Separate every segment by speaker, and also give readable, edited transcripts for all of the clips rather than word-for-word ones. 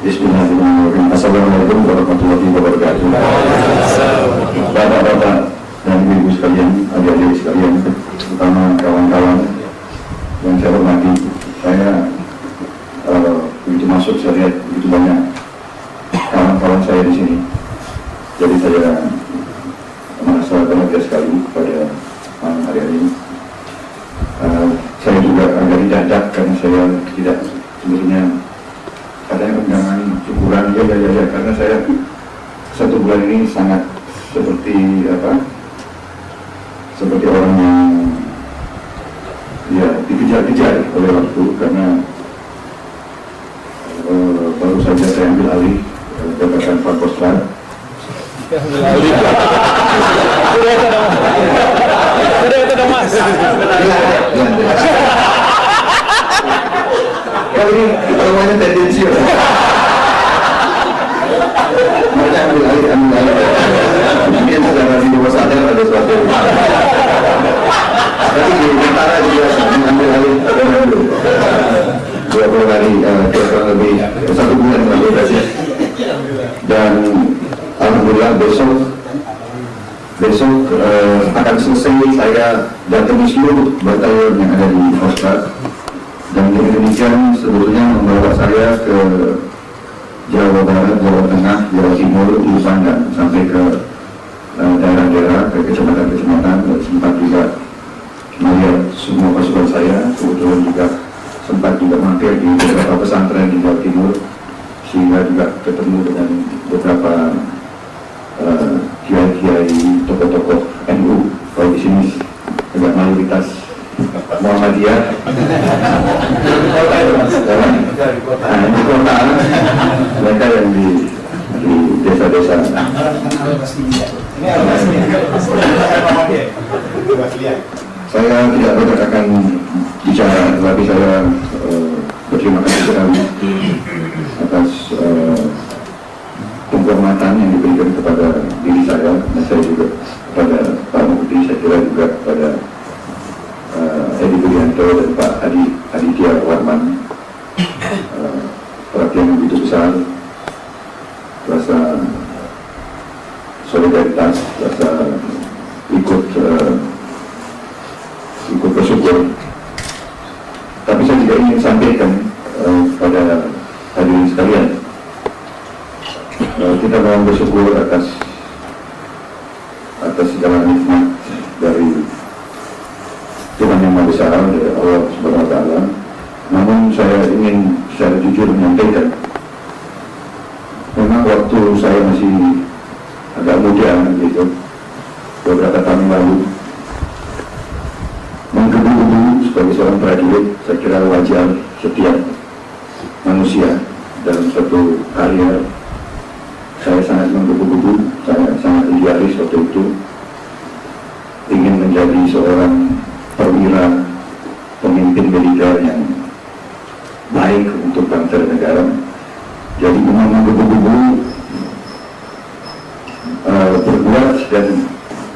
Speaker 1: Bismillahirrahmanirrahim. Assalamualaikum warahmatullahi wabarakatuh. Bapak-bapak dan ibu sekalian, adik-adik sekalian, terutama kawan-kawan yang saya hormati, saya begitu masuk saya lihat begitu banyak kawan-kawan saya di sini. Jadi saya merasa bahagia sekali pada malam hari ini. Saya juga agak didadak karena saya tidak sebenarnya katanya undangan syukuran ya karena saya 1 bulan ini sangat seperti orang yang ya dikejar-kejar oleh waktu karena baru saja saya ambil alih jabatan Forkostra.
Speaker 2: Sudah itu dong mas.
Speaker 1: Kalau ini kita namanya tendensius. Mereka ambil alih. Mungkin secara di bawah sadar ada sesuatu. Tapi di tentara juga ambil alih 20 hari, kurang lebih 1 bulan lalu. Dan alhamdulillah besok akan selesai saya datangi seluruh batalion yang ada di Kostrad. Dan dengan demikian sebetulnya membawa saya ke Jawa Barat, Jawa Tengah, Jawa Timur, Nusa dan sampai ke daerah-daerah, ke kecamatan-kecamatan, dan sempat juga melihat semua pasukan saya. Kebetulan juga sempat juga mampir di beberapa pesantren di Jawa Timur, sehingga juga ketemu dengan beberapa kiai-kiai, tokoh-tokoh NU. Kalau di sini agak mayoritas Muhammadiyah. Di kota, mereka yang di desa-desa. Saya tidak banyak akan bicara, tapi saya berterima kasih sekali atas penghormatan yang diberikan kepada diri saya, dan saya juga kepada Pak Mukti, saya kira juga kepada Edi Budianto dan Pak Aditya Warman. Perhatian yang begitu besar, rasa solidaritas, rasa ikut bersyukur. Tapi saya juga ingin sampaikan pada hadirin sekalian, kita mohon bersyukur atas segala nikmat dari Tuhan yang Maha Besar, dari Allah Subhanahu Wa Taala. Namun saya ingin secara jujur menyampaikan, memang waktu saya masih agak muda gitu, beberapa tahun lalu, menggebu-gebu sebagai seorang prajurit, saya kira wajar setiap manusia dalam suatu karya. Saya sangat menggebu-gebu, saya sangat idealis waktu itu, ingin menjadi seorang perwira, pemimpin militer yang baik untuk bangsa dan negara. Jadi memang menggebu-gebu berbuat dan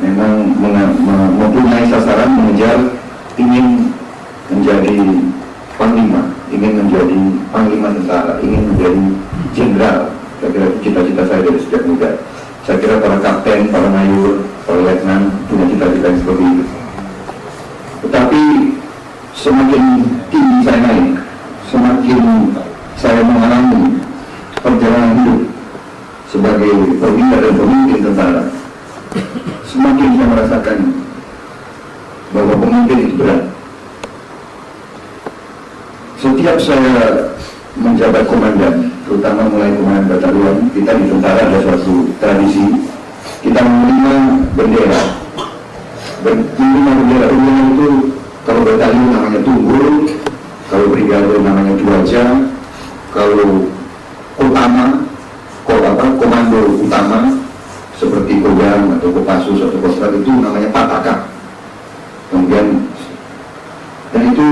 Speaker 1: memang mempunyai sasaran, mengejar, ingin menjadi panglima, ingin menjadi panglima tentara, ingin menjadi jenderal. Saya kira cita-cita saya dari sejak muda. Saya kira para kapten, para mayor, para letnan punya cita-cita yang seperti itu. Tetapi semakin tinggi saya naik, semakin saya mengalami perjalanan hidup sebagai perwira dan pemimpin tentara, semakin saya merasakan bahwa pemimpin itu berat. Setiap saya menjabat komandan, terutama mulai komandan batalion, kita di tentara ada suatu tradisi, kita menerima bendera. Menerima bendera itu, kalau batalion namanya tunggul, kalau brigade namanya cuaca, kalau komando utama seperti Kodam atau Kopassus atau Kostrad itu namanya pataka. Kemudian, dan itu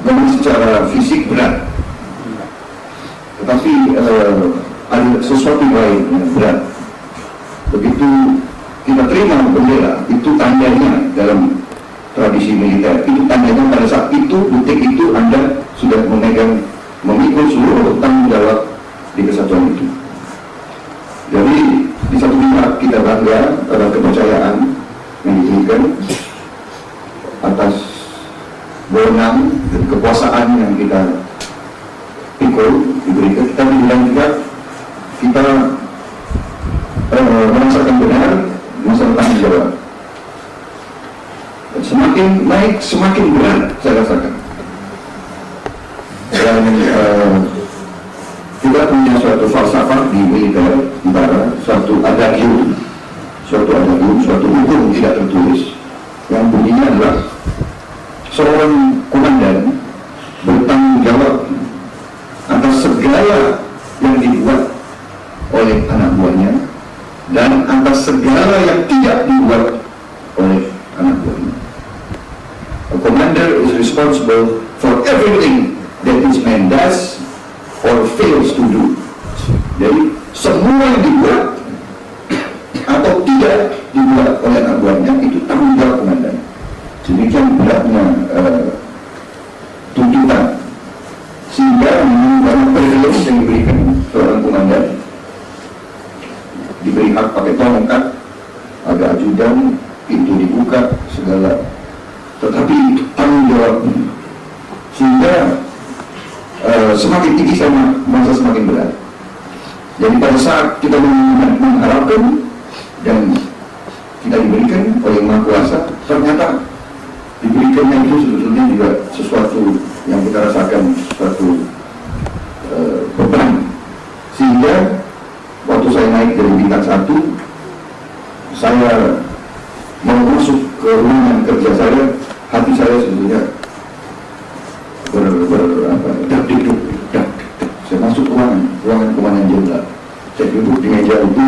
Speaker 1: memang secara fisik berat, tetapi ada sesuatu lain yang berat. Begitu kita terima bendera, itu tandanya dalam tradisi militer, itu tandanya pada saat itu, detik itu Anda sudah memikul seluruh tanggung jawab di kesatuan itu. Jadi di satu pihak kita bangga pada kepercayaan yang diberikan atas wewenang dan kekuasaan yang kita diberikan. Kita bilang juga kita merasakan benar masalah tanggung jawab. Dan semakin naik semakin berat saya rasakan. Dan kita punya suatu falsafah di militer antara suatu adagium, suatu hukum tidak tertulis yang bunyinya adalah seorang komandan bertanggung jawab atas segala yang dibuat oleh anak buahnya dan atas segala yang tidak dibuat oleh anak buahnya. A commander is responsible for everything that his man does or fails to do. Jadi semua yang dibuat atau tidak dibuat oleh anak buahnya itu tanggung jawab komandan. Demikian beratnya tuntutan, sehingga banyak privilege yang diberikan seorang komandan, diberi hak pakai tongkat, ada ajudan, pintu dibuka, segala. Tetapi itu tanggung jawab, sehingga semakin tinggi sama masa semakin berat. Jadi pada saat kita mengharapkan dan kita diberikan oleh Yang Maha Kuasa, ternyata diberikannya itu sebetulnya juga sesuatu yang kita rasakan, suatu beban. Sehingga waktu saya naik dari bintang 1, saya mau masuk ke ruangan kerja saya, hati saya sebetulnya dak-dik-duk. Saya masuk ruangan komandan jenderal. Saya duduk di meja itu,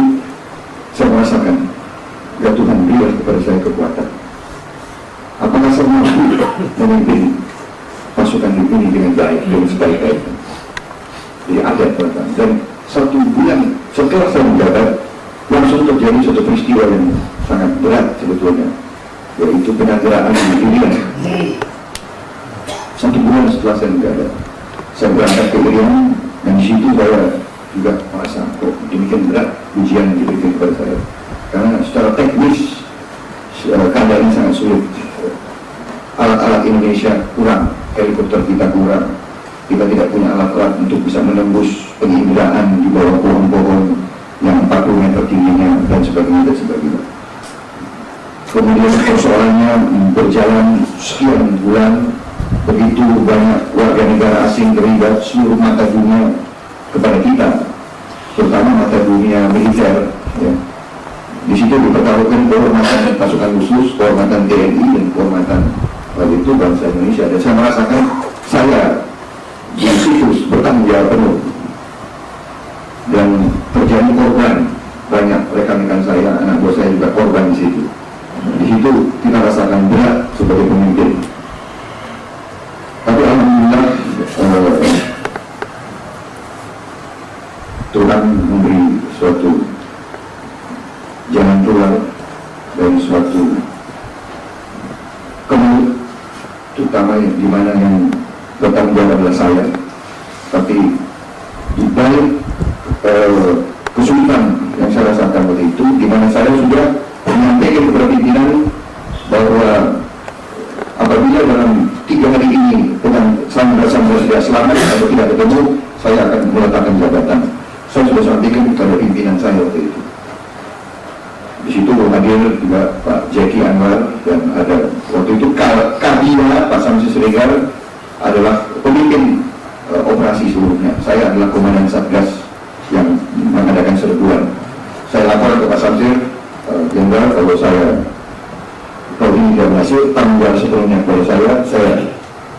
Speaker 1: saya merasakan, ya Tuhan, berilah kepada saya kekuatan. Apakah saya mampu memimpin pasukan ini dengan baik, dengan sebaik-baiknya? Jadi ada kekuatan. Dan 1 bulan setelah saya menjabat, langsung terjadi suatu peristiwa yang sangat berat sebetulnya, yaitu penyanderaan di Irian. 1 bulan setelah saya menjabat, saya berangkat ke Irian, dan di situ saya juga merasa kok demikian berat ujian yang diberikan kepada saya, karena secara teknis keadaannya sangat sulit. Alat-alat Indonesia kurang, helikopter kita kurang, kita tidak punya alat-alat untuk bisa menembus penginderaan di bawah pohon-pohon yang 40 meter tingginya dan sebagainya dan sebagainya. Kemudian persoalannya berjalan sekian bulan, begitu banyak warga negara asing terlibat, seluruh mata dunia kepada kita, terutama mata dunia militer. Ya. Di situ dipertaruhkan kehormatan pasukan khusus, kehormatan TNI dan kehormatan itu bangsa Indonesia. Dan saya merasakan saya di situ bertanggung jawab penuh, dan terjadi korban. Banyak rekan-rekan saya, anak buah saya juga korban di situ. Di situ kita rasakan berat sebagai pemimpin. Tapi alhamdulillah Tuhan memberi suatu jalan keluar dan suatu kemudian, terutama di mana yang bertanggung jawab adalah saya. Tapi di balik kesulitan yang saya rasakan waktu itu, di mana saya sudah menyampaikan kepada pimpinan bahwa apabila dalam 3 hari ini sama tidak selamat atau tidak ketemu, saya akan meletakkan jabatan. Saya sudah sampaikan kepada pimpinan saya waktu itu. Di situ hadir juga Pak Jeki Anwar, dan ada waktu itu Kabila Pak Samsi Siregar adalah pemimpin operasi seluruhnya. Saya adalah komandan Satgas yang mengadakan serbuan. Saya lapor ke Pak Samsir, Jenderal, kalau ini tidak berhasil, tanggung jawab sepenuhnya kepada saya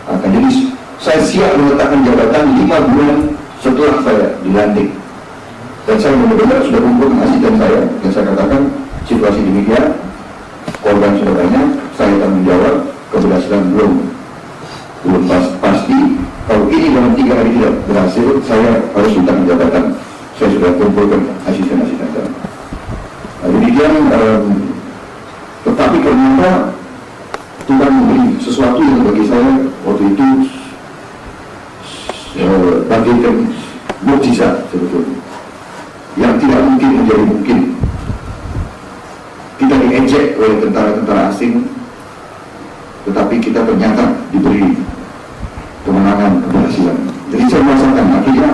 Speaker 1: akan. Jadi saya siap meletakkan jabatan 5 bulan setelah saya dilantik. Dan saya benar-benar sudah kumpulkan asisten saya, dan saya katakan situasi demikian, korban sudah banyak, saya tanggung jawab, keberhasilan belum pasti. Kalau ini dalam 3 hari tidak berhasil, saya harus letakkan jabatan. Saya sudah kumpulkan asisten-asisten saya. Demikian, tetapi ternyata Tuhan memberi sesuatu yang bagi saya waktu itu bagaikan mukjizat sebetulnya, yang tidak mungkin menjadi mungkin. Kita diejek oleh tentara-tentara asing, tetapi kita ternyata diberi kemenangan, keberhasilan. Jadi saya merasakan akhirnya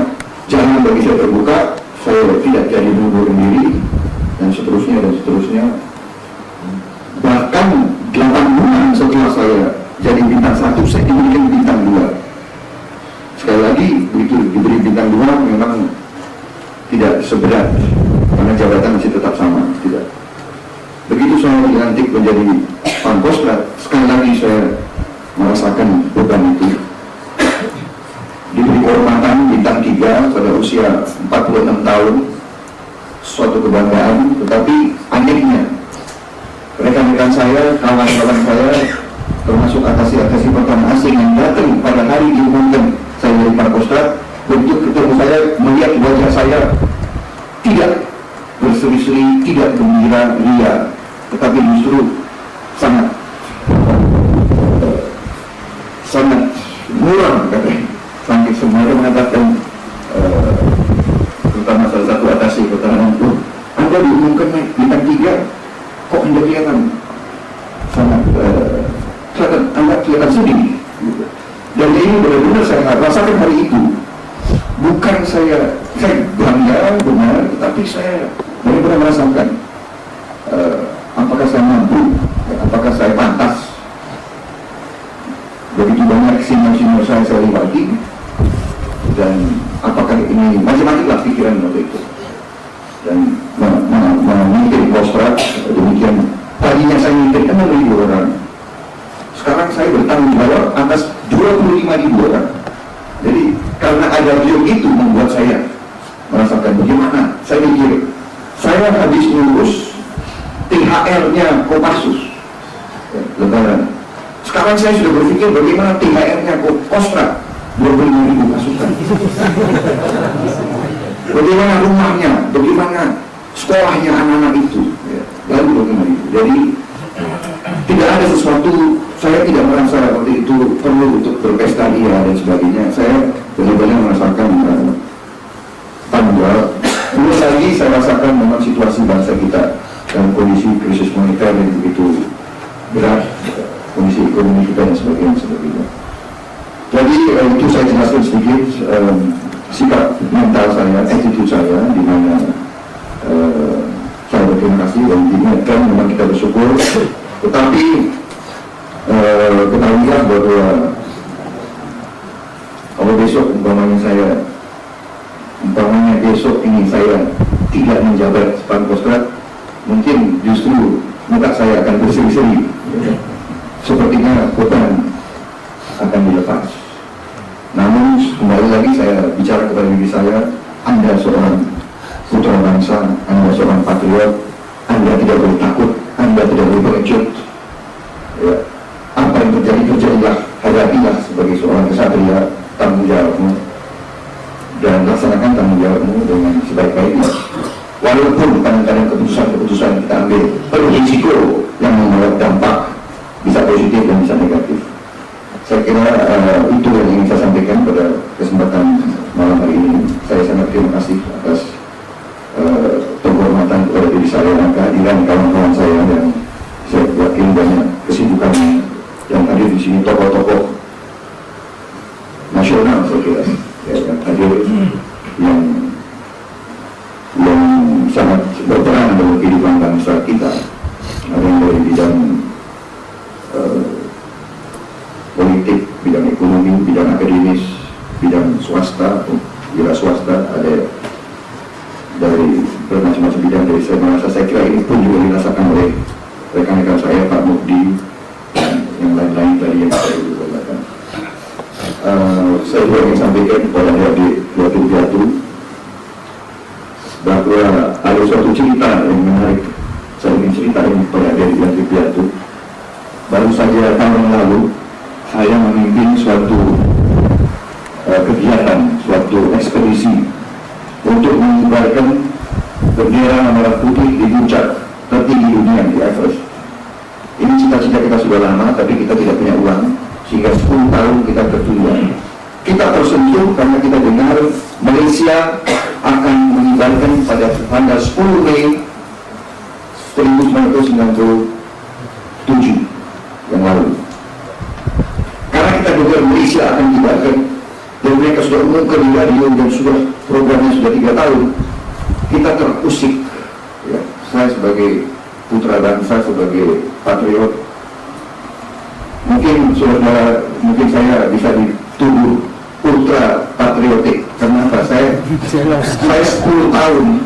Speaker 1: jalan bagi saya terbuka, saya tidak jadi mundur diri, dan seterusnya dan seterusnya. Bahkan 8 bulan setelah saya jadi bintang 1, saya diberikan bintang 2. Sekali lagi, begitu diberi bintang 2 memang tidak seberat, karena jabatan masih tetap sama, tidak. Begitu saya dilantik menjadi Pangkostrat, sekali lagi saya merasakan beban itu. Diberi kehormatan bintang 3 pada usia 46 tahun, suatu kebanggaan. Tetapi anehnya, rekan-rekan saya, kawan-kawan saya, termasuk atasi-atasi pertama asing yang datang pada hari diumumkan saya dari Pangkostrat, bentuk ketemu saya, melihat wajah saya tidak berseri-seri, tidak gembira, ria, tetapi justru sangat muram, katanya. Sampai semuanya mengatakan, terutama salah satu atasi pertahanan itu, Anda diumumkan bintang 3, kok Anda kelihatan sangat Anda kelihatan sedih. Dan ini benar-benar saya rasakan hari itu. Bukan saya bangga benar, tetapi saya benar-benar merasakan apakah saya mampu, apakah saya pantas. Begitu banyak senior-senior saya lewati, dan apakah ini macam-macam lah pikiran waktu itu. Dan memimpin Pangkostrat demikian. Tadinya saya memimpin 6.000 orang, sekarang saya bertanggung jawab atas 25.000 orang. Jadi karena ada beliau itu membuat saya merasakan bagaimana. Saya pikir saya habis ngurus THR-nya Kopassus Lebaran. Sekarang saya sudah berpikir bagaimana THR-nya Pangkostrat 25.000 pasukan. Bagaimana rumahnya, bagaimana sekolahnya anak-anak itu, lalu bagaimana itu. Jadi tidak ada sesuatu, saya tidak merasa waktu itu perlu untuk berpesta ria dan sebagainya. Saya benar-benar merasakan tanggung jawab. Belum lagi saya rasakan memang situasi bangsa kita dalam kondisi krisis moneter yang begitu berat, kondisi ekonomi kita dan sebagainya. Jadi itu saya jelaskan sedikit sikap mental saya, attitude saya, di mana saya berterima kasih dan diingatkan memang kita bersyukur. Tetapi ketahuilah bahwa kalau besok umpamanya besok ini saya tidak menjabat Pangkostrat, mungkin justru muka saya akan berseri-seri, sepertinya beban akan dilepas. Namun kembali lagi saya bicara kepada diri saya, Anda seorang putra bangsa, Anda seorang patriot, Anda tidak boleh takut, Anda tidak boleh pengecut. Ya, apa yang terjadi, terjadilah, hadapilah sebagai seorang kesatria, tanggung jawabmu, dan laksanakan tanggung jawabmu dengan sebaik-baiknya. Walaupun kadang-kadang keputusan kita ambil penuh risiko yang membawa dampak bisa positif dan bisa negatif. Saya kira itu yang ingin saya sampaikan pada kesempatan malam hari ini. Saya sangat terima kasih atas penghormatan kepada diri saya dan kehadiran kawan-kawan saya, dan saya yakin banyak kesibukan yang hadir di sini, tokoh-tokoh nasional saya kira yang hadir, yang sangat berperan dalam kehidupan bangsa kita. Ada yang dari bidang politik, bidang ekonomi, bidang akademis, bidang swasta, wira swasta, ada dari bermacam-macam bidang. Dari saya kira ini pun juga dirasakan oleh rekan-rekan saya, Pak Mukdi dan yang lain-lain tadi yang saya katakan. Saya juga ingin sampaikan kepada adik Wakil Piatu bahwa ada suatu cerita yang menarik. Saya ingin cerita ini kepada adik Wakil Piatu. Baru saja tahun lalu saya memimpin suatu kegiatan, suatu ekspedisi untuk mengibarkan bendera merah putih di puncak tertinggi dunia di Everest. Ini cita-cita kita sudah lama, tapi kita tidak punya uang, sehingga 10 tahun kita tertunda. Kita tersentuh karena kita dengar Malaysia akan mengibarkan pada tanggal 10 Mei 1997 yang lalu. Karena kita dengar Malaysia akan mengibarkan dan mereka sudah umumkan di radio dan sudah programnya sudah 3 tahun, kita terusik. Ya, saya sebagai putra bangsa, sebagai patriot, mungkin saudara, mungkin saya bisa dituduh ultra patriotik. Kenapa? Saya 10 tahun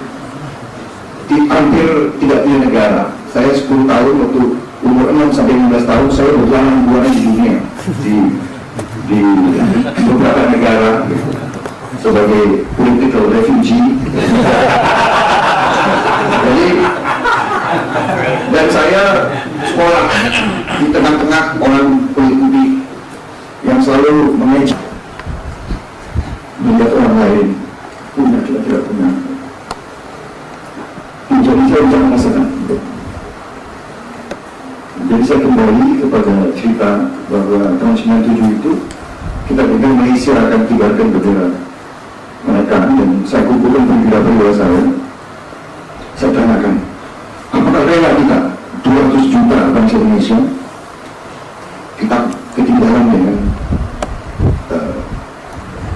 Speaker 1: hampir tidak punya negara. Saya 10 tahun waktu umur 6 sampai 15 tahun saya berjalan-jalan di dunia, di beberapa negara sebagai political refugee. Jadi, dan saya sekolah di tengah-tengah orang kulit-kulit yang selalu mengejek melihat orang lain punya tidak punya. Jadi saya jangan masalah. Jadi saya kembali kepada cerita bahwa tahun 97 itu kita dengar Malaysia akan kibarkan bendera mereka, dan saya kumpulkan perwira-perwira saya tanyakan, apakah rela kita 200 juta bangsa Indonesia kita ketinggalan dengan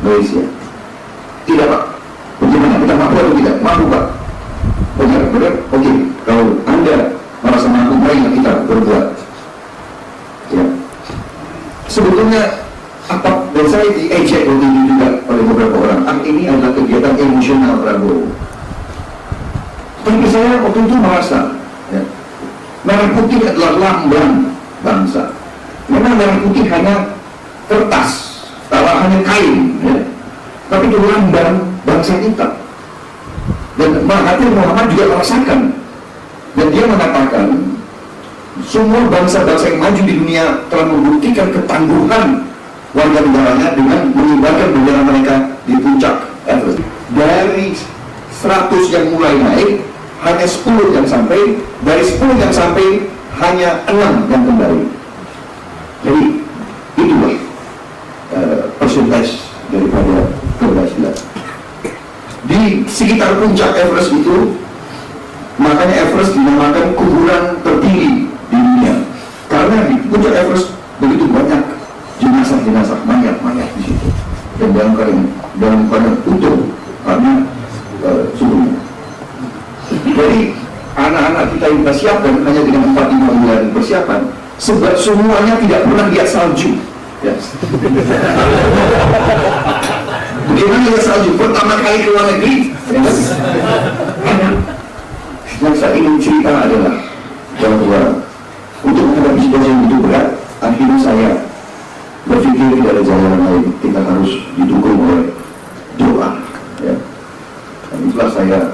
Speaker 1: Malaysia? Tidak, Pak. Bagaimana kita mampu atau tidak? Mampu, Pak. Benar, oke. Kalau Anda merasa mampu, marilah kita berbuat. Ya. Sebetulnya apa, dan saya diejek waktu itu juga oleh beberapa orang, ini adalah kegiatan emosional Prabowo. Tapi saya waktu itu merasa, ya, merah putih adalah lambang bangsa. Memang merah putih hanya kertas, hanya kain, ya. Tapi itu lambang bangsa kita. Dan Mahathir Muhammad juga merasakan, dan dia mengatakan semua bangsa-bangsa yang maju di dunia telah membuktikan ketangguhan warga negaranya dengan mengibarkan bendera mereka di puncak Everest. Dari 100 yang mulai naik, hanya 10 yang sampai. Dari 10 yang sampai, hanya 6 yang kembali. Jadi itulah persentase daripada keberhasilan. Di sekitar puncak Everest itu, makanya Everest dinamakan kuburan tertinggi di dunia, karena di puncak Everest begitu banyak jenazah-jenazah mayat-mayat di situ, dan dalam keadaan utuh karena suhunya. Jadi anak-anak kita yang kita siapkan hanya dengan 4-5 bulan persiapan, sebab semuanya tidak pernah lihat salju. Yes. Bagaimana lihat salju? Pertama kali ke luar negeri. Yes. Yang saya ingin cerita adalah bahwa untuk menghadapi situasi yang begitu berat, akhirnya saya berpikir tidak ada jalan lain, kita harus didukung oleh doa. Ya. Dan itulah saya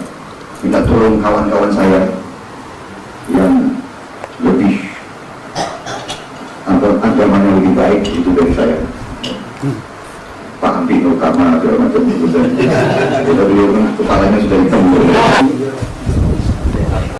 Speaker 1: minta tolong kawan-kawan saya yang lebih agamanya lebih baik itu dari saya, Pak Ampino Kama segala macam itu, dan beliau kan kepalanya sudah hitam.